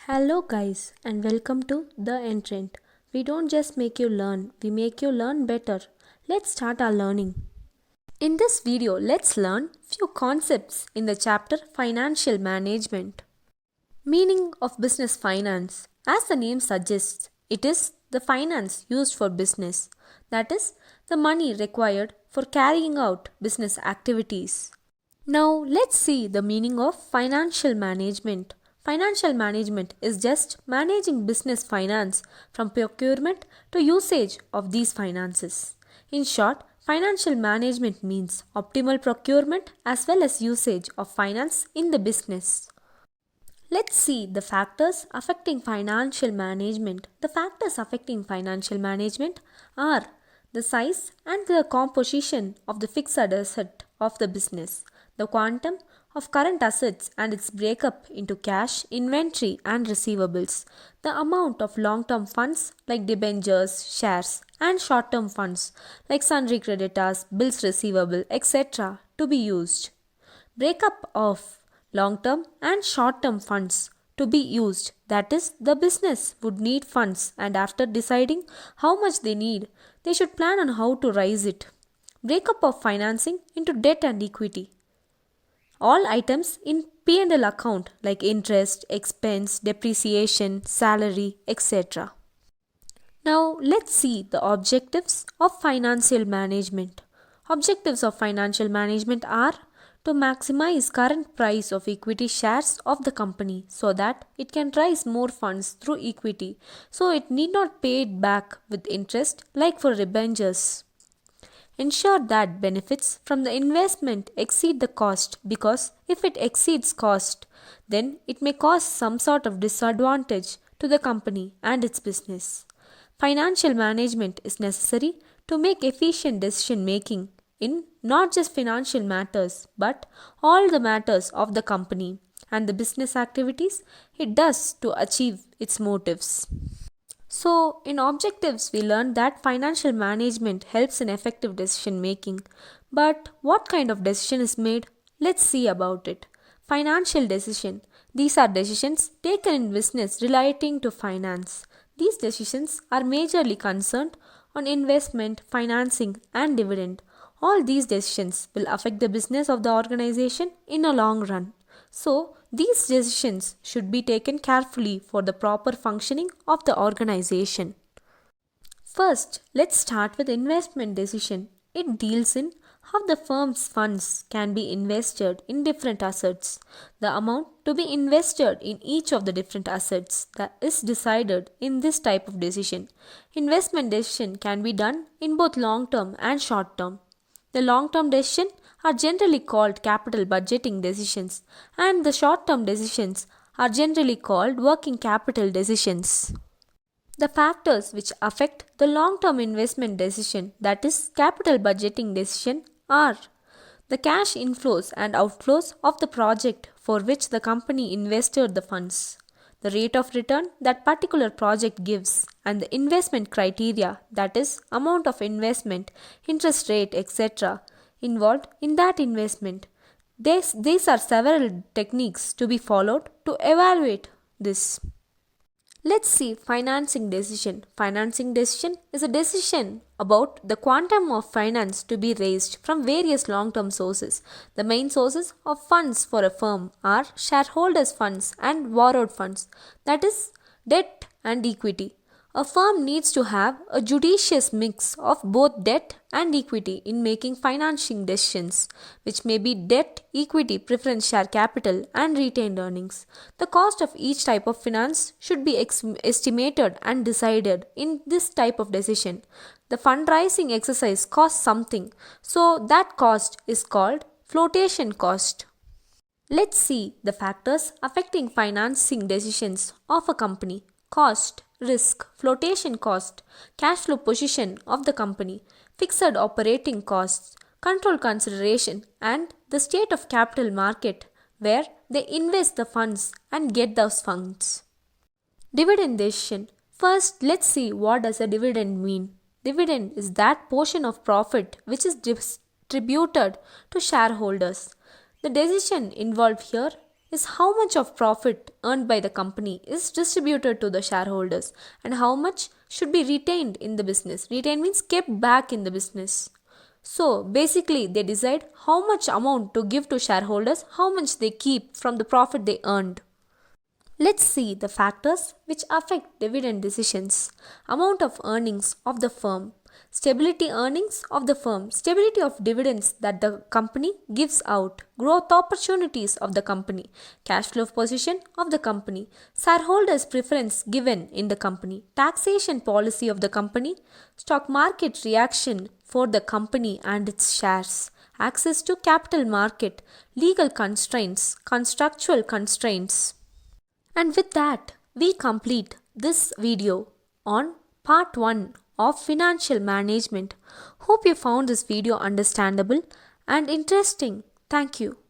Hello, guys, and welcome to The Entrant. We don't just make you learn, we make you learn better. Let's start our learning. In this video, let's learn few concepts in the chapter Financial Management. Meaning of business finance. As the name suggests, it is the finance used for business, that is, the money required for carrying out business activities. Now, let's see the meaning of financial management. Financial management is just managing business finance from procurement to usage of these finances. In short, financial management means optimal procurement as well as usage of finance in the business. Let's see the factors affecting financial management. The factors affecting financial management are the size and the composition of the fixed asset of the business, the quantum of current assets and its breakup into cash, inventory and receivables, the amount of long-term funds like debentures, shares and short-term funds like sundry creditors, bills receivable, etc. to be used. Breakup of long-term and short-term funds to be used, that is, the business would need funds and after deciding how much they need, they should plan on how to raise it. Breakup of financing into debt and equity. All items in P&L account like interest, expense, depreciation, salary, etc. Now let's see the objectives of financial management. Objectives of financial management are to maximize current price of equity shares of the company so that it can raise more funds through equity, so it need not pay it back with interest like for debentures. Ensure that benefits from the investment exceed the cost, because if it exceeds cost, then it may cause some sort of disadvantage to the company and its business. Financial management is necessary to make efficient decision making in not just financial matters but all the matters of the company and the business activities it does to achieve its motives. So, in objectives, we learned that financial management helps in effective decision making. But what kind of decision is made? Let's see about it. Financial decision. These are decisions taken in business relating to finance. These decisions are majorly concerned on investment, financing, and dividend. All these decisions will affect the business of the organization in a long run. So, these decisions should be taken carefully for the proper functioning of the organization. First, let's start with investment decision. It deals in how the firm's funds can be invested in different assets. The amount to be invested in each of the different assets that is decided in this type of decision. Investment decision can be done in both long term and short term. The long-term decisions are generally called capital budgeting decisions and the short-term decisions are generally called working capital decisions. The factors which affect the long-term investment decision, that is capital budgeting decision, are the cash inflows and outflows of the project for which the company invested the funds, the rate of return that particular project gives, and the investment criteria, that is amount of investment, interest rate, etc. involved in that investment. These are several techniques to be followed to evaluate this. Let's see financing decision. Financing decision is a decision about the quantum of finance to be raised from various long-term sources. The main sources of funds for a firm are shareholders' funds and borrowed funds, that is, debt and equity. A firm needs to have a judicious mix of both debt and equity in making financing decisions, which may be debt, equity, preference share capital, and retained earnings. The cost of each type of finance should be estimated and decided in this type of decision. The fundraising exercise costs something, so that cost is called flotation cost. Let's see the factors affecting financing decisions of a company. Cost, risk, flotation cost, cash flow position of the company, fixed operating costs, control consideration, and the state of capital market where they invest the funds and get those funds. Dividend decision. First, let's see what does a dividend mean. Dividend is that portion of profit which is distributed to shareholders. The decision involved here is how much of profit earned by the company is distributed to the shareholders and how much should be retained in the business. Retained means kept back in the business. So basically they decide how much amount to give to shareholders, how much they keep from the profit they earned. Let's see the factors which affect dividend decisions. Amount of earnings of the firm. Stability earnings of the firm. Stability of dividends that the company gives out. Growth opportunities of the company. Cash flow position of the company. Shareholders preference given in the company. Taxation policy of the company. Stock market reaction for the company and its shares. Access to capital market. Legal constraints. Contractual constraints. And with that, we complete this video on part 1 of financial management. Hope you found this video understandable and interesting. Thank you.